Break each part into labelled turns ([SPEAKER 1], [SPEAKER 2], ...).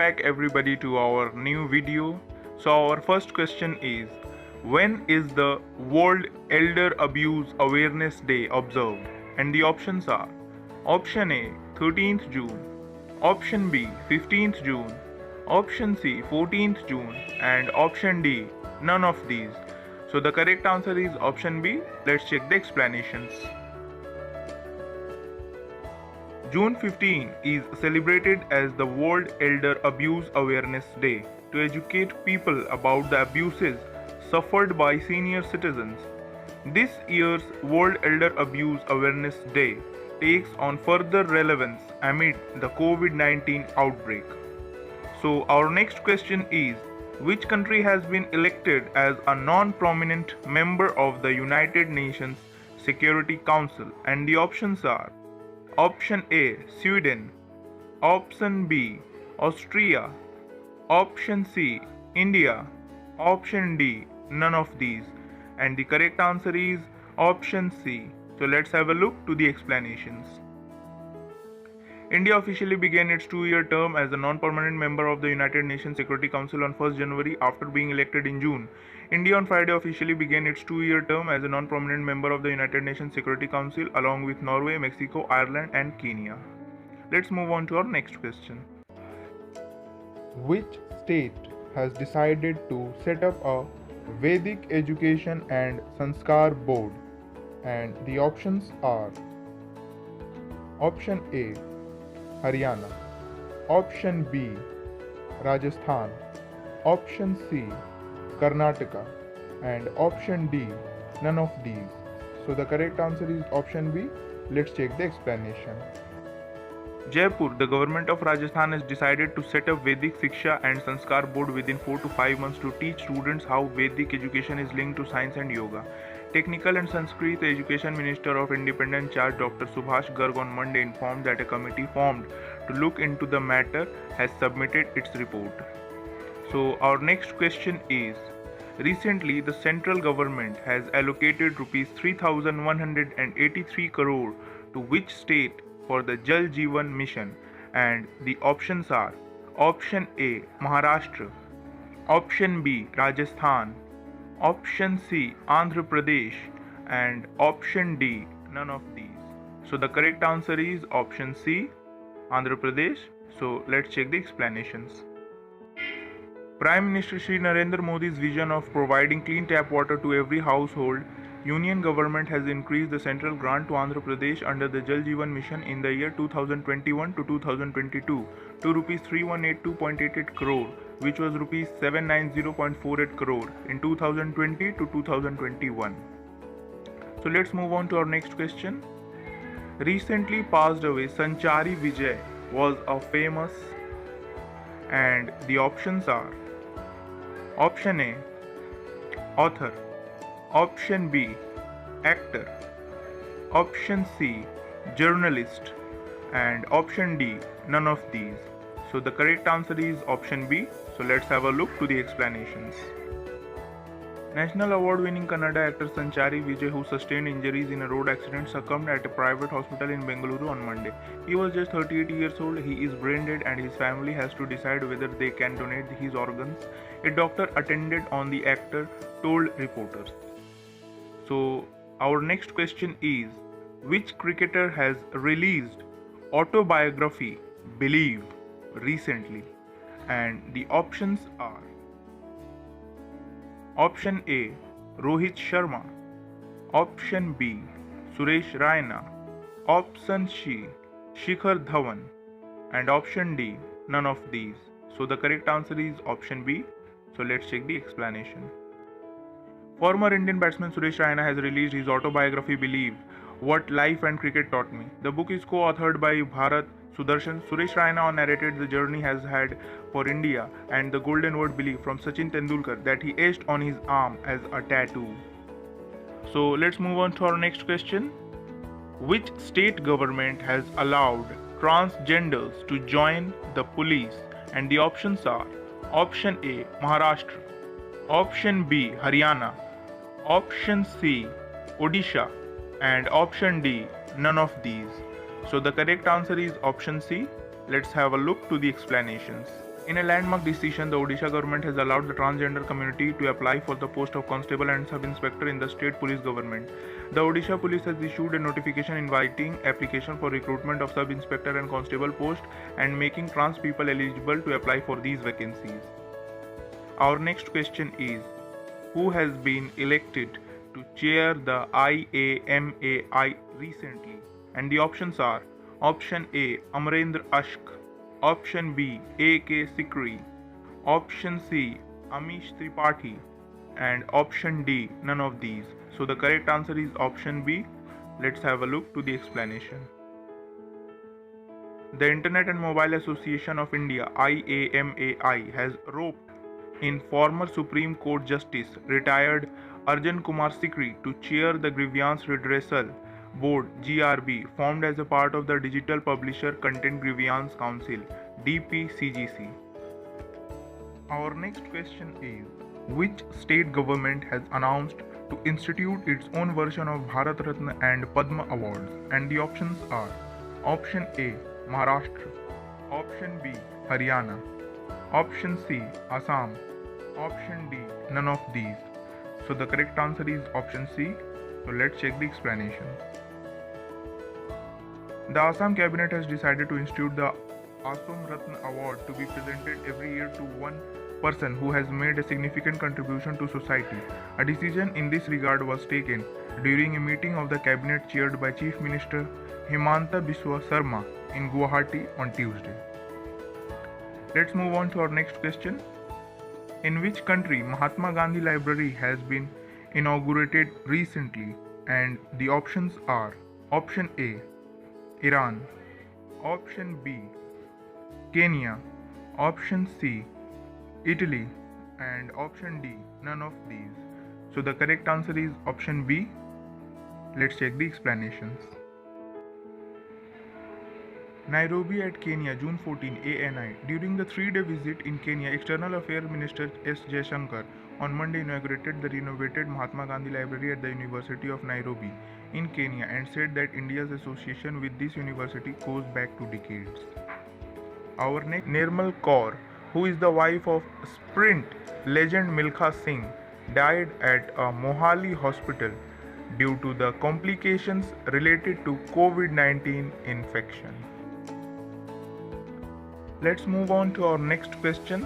[SPEAKER 1] back everybody to our new video. So our first question is, when is the World Elder Abuse Awareness Day observed? And the options are option A 13th June, option B 15th June, option C 14th June, and option D none of these. So the correct answer is option B. Let's check the explanations. June 15 is celebrated as the World Elder Abuse Awareness Day to educate people about the abuses suffered by senior citizens. This year's World Elder Abuse Awareness Day takes on further relevance amid the COVID-19 outbreak. So our next question is, which country has been elected as a non-prominent member of the United Nations Security Council? And the options are option A Sweden, option B Austria, option C India, option D none of these. And the correct answer is option C. So let's have a look to the explanations. India officially began its 2-year term as a non-permanent member of the United Nations Security Council on 1st January after being elected in June. India on Friday officially began its 2-year term as a non-permanent member of the United Nations Security Council along with Norway, Mexico, Ireland and Kenya. Let's move on to our next question.
[SPEAKER 2] Which state has decided to set up a Vedic Education and Sanskar Board? And the options are option A Haryana, option B Rajasthan, option C Karnataka, and option D none of these. So the correct answer is option B. Let's check the explanation.
[SPEAKER 1] Jaipur, the government of Rajasthan has decided to set up Vedic Shiksha and Sanskar Board within 4 to 5 months to teach students how Vedic education is linked to science and yoga. Technical and Sanskrit Education Minister of Independent Charge Dr. Subhash Garg on Monday informed that a committee formed to look into the matter has submitted its report. So our next question is, recently the central government has allocated rupees 3,183 crore to which state for the Jal Jeevan Mission? And the options are option A Maharashtra, option B Rajasthan, option C Andhra Pradesh, and option D none of these. So the correct answer is option C Andhra Pradesh. So let's check the explanations. Prime Minister Shri Narendra Modi's vision of providing clean tap water to every household, Union government has increased the central grant to Andhra Pradesh under the Jal Jeevan Mission in the year 2021 to 2022 to rupees 3182.88 crore, which was rupees 790.48 crore in 2020 to 2021. So let's move on to our next question. Recently passed away Sanchari Vijay was a famous, and the options are option A author, option B actor, option C journalist, and option D none of these. So the correct answer is option B. So let's have a look to the explanations. National award-winning Kannada actor Sanchari Vijay, who sustained injuries in a road accident, succumbed at a private hospital in Bengaluru on Monday. He was just 38 years old. He is brain dead and his family has to decide whether they can donate his organs. A doctor attended on the actor told reporters. So our next question is, which cricketer has released autobiography Believe recently? And the options are option A Rohit Sharma, option B Suresh Raina, option C Shikhar Dhawan, and option D none of these. So the correct answer is option B. So let's check the explanation. Former Indian batsman Suresh Raina has released his autobiography Believe, What Life and Cricket Taught Me. The book is co-authored by Bharat Sudarshan. Suresh Raina narrated the journey has had for India and the golden word believe from Sachin Tendulkar that he etched on his arm as a tattoo. So let's move on to our next question. Which state government has allowed transgenders to join the police? And the options are option A Maharashtra, option B Haryana, option C Odisha, and option D none of these. So the correct answer is option C. Let's have a look to the explanations. In a landmark decision, the Odisha government has allowed the transgender community to apply for the post of constable and sub-inspector in the state police government. The Odisha police has issued a notification inviting application for recruitment of sub-inspector and constable post and making trans people eligible to apply for these vacancies. Our next question is, who has been elected to chair the IAMAI recently? And the options are option A, Amarendra Ashk, option B, A.K. Sikri, option C, Amish Tripathi, and option D, none of these. So the correct answer is option B. Let's have a look to the explanation. The Internet and Mobile Association of India IAMAI has roped in former Supreme Court Justice retired Arjan Kumar Sikri to chair the Grievance Redressal Board GRB, formed as a part of the Digital Publisher Content Grievance Council DPCGC. Our next question is, which state government has announced to institute its own version of Bharat Ratna and Padma Awards? And the options are option A, Maharashtra, option B, Haryana, option C, Assam, option D, none of these. So the correct answer is option C. So let's check the explanation. The Assam cabinet has decided to institute the Assam Ratna Award to be presented every year to one person who has made a significant contribution to society. A decision in this regard was taken during a meeting of the cabinet chaired by Chief Minister Himanta Biswa Sarma in Guwahati on Tuesday. Let's move on to our next question. In which country Mahatma Gandhi Library has been inaugurated recently? And the options are option A, Iran, option B, Kenya, option C, Italy, and option D, none of these. So the correct answer is option B. Let's check the explanations. Nairobi at Kenya, June 14, ANI. During the 3-day visit in Kenya, External Affairs Minister S. Jaishankar on Monday inaugurated the renovated Mahatma Gandhi Library at the University of Nairobi in Kenya and said that India's association with this university goes back to decades. Our next, Nirmal Kaur, who is the wife of sprint legend Milkha Singh, died at a Mohali hospital due to the complications related to COVID-19 infection. Let's move on to our next question.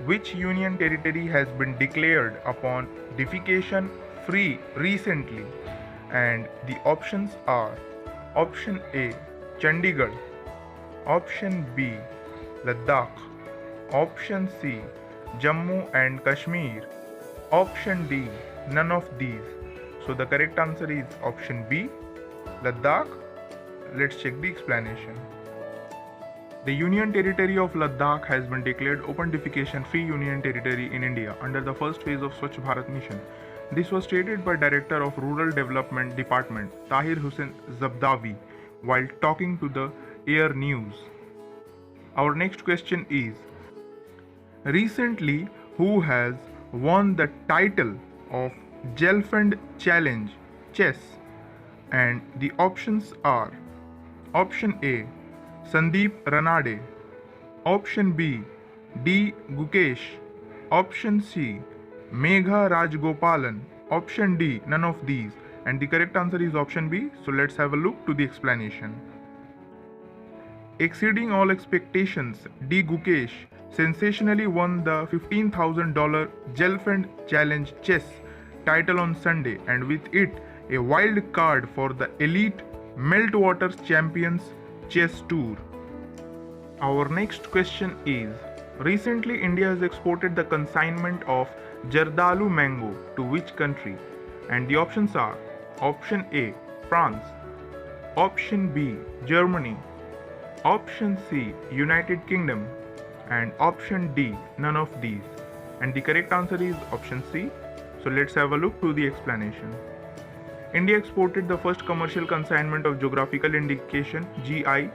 [SPEAKER 1] Which union territory has been declared upon defecation free recently? And the options are option A, Chandigarh, option B, Ladakh, option C, Jammu and Kashmir, option D, none of these. So the correct answer is option B, Ladakh. Let's check the explanation. The Union Territory of Ladakh has been declared open defecation free union territory in India under the first phase of Swachh Bharat mission. This was stated by Director of Rural Development Department Tahir Hussain Zabdawi while talking to the Air News. Our next question is, recently who has won the title of Gelfand Challenge Chess? And the options are option A, Sandeep Ranade, option B, D. Gukesh, option C, Megha Rajgopalan, option D, none of these. And the correct answer is option B. So let's have a look to the explanation. Exceeding all expectations, D. Gukesh sensationally won the $15,000 Gelfand Challenge Chess title on Sunday, and with it a wild card for the elite Meltwater Champions Chess Tour. Our next question is, recently India has exported the consignment of Jardalu mango to which country? And the options are option A, France, option B, Germany, option C, United Kingdom, and option D, none of these. And the correct answer is option C. So let's have a look to the explanation. India exported the first commercial consignment of geographical indication GI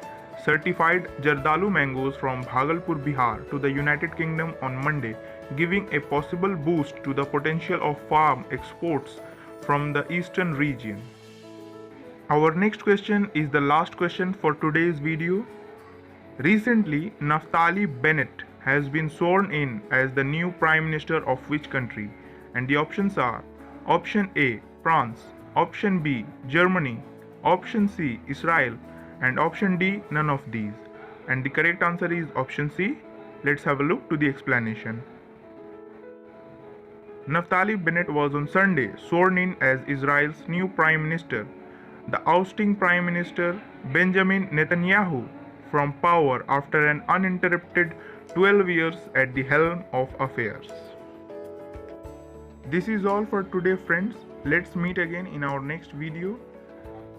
[SPEAKER 1] certified Jardalu mangoes from Bhagalpur, Bihar to the United Kingdom on Monday, giving a possible boost to the potential of farm exports from the eastern region. Our next question is the last question for today's video. Recently, Naftali Bennett has been sworn in as the new Prime Minister of which country? And the options are option A, France, option B, Germany, option C, Israel, and option D, none of these. And the correct answer is option C. Let's have a look to the explanation. Naftali Bennett was on Sunday sworn in as Israel's new Prime Minister. The ousting Prime Minister Benjamin Netanyahu from power after an uninterrupted 12 years at the helm of affairs. This is all for today, friends. Let's meet again in our next video.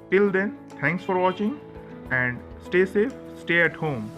[SPEAKER 1] Till then, thanks for watching and stay safe, stay at home.